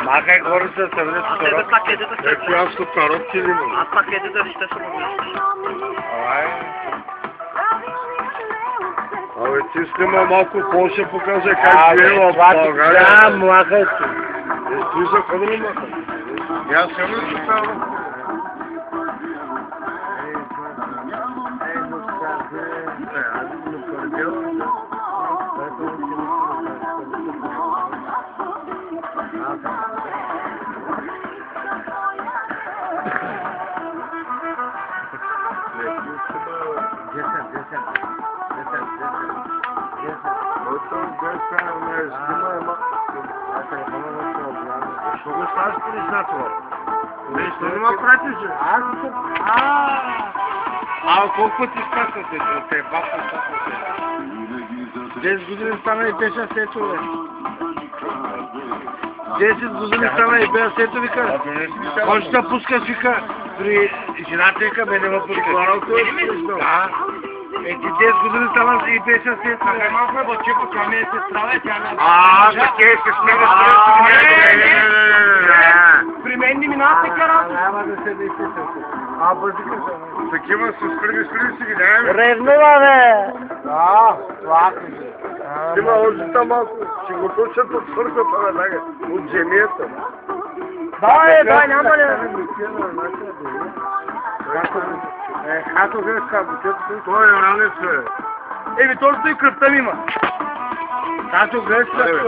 Макай горите се взе скоро. Ето аз тук коробки ли имам? Аз пакетите ще се могли. Абе, ти снима малко Полша, покажа как живее в България. Да, махай си. Ти за къде ли махай? Аз съм ли се става? Що го ставаш на това? Не ма пратиш, же? Колко пъти скачате? Те баха скачате. 10 години стана и пеша сето, бе. 10 години стана и пеша сето, вика. Кой ще пускаш, вика, при жената, вика, бе, не ме пускаш. Да. Ти 10 години стана и пеша сето. Малко е бочеко, тя ми е сестра, тя ми е... Таке се смега При мен не минава така работа. Няма да се дейте сето. Бързика се. такива с си ги дадем. Ревнува, бе! Това кажи. Има още там малко. Ще го точат от църквата, веднага. От джемията. Дай, няма ли? Хато греска, той е ранец, бе. Еми, точно и кръвта ми има. Както гледаш,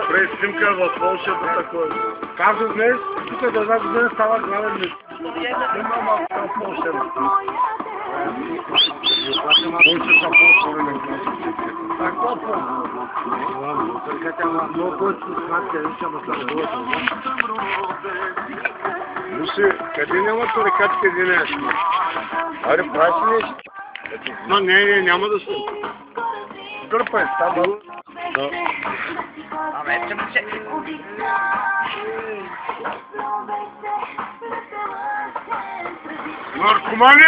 През снимка в Полша до такова. както гледаш, тук до една година става главен мисъл. Има малко там Полша. Полша са по-отворени. Какво по-добро? Много повече сладка, не ще ма става. Муси, къде няма тарикат, къде не е? Аре, прави си нещо. Но не, няма да се. Дърпай, става. Да. Абе, че мъче. Наркомани!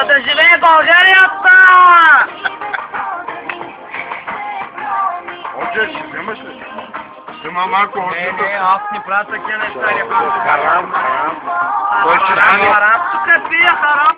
Да живее Българията! Отже, ще вземаш ли? Взема малко още. Не, аз не правя такива неща. Харам. Той ще харам. Тук пия харам.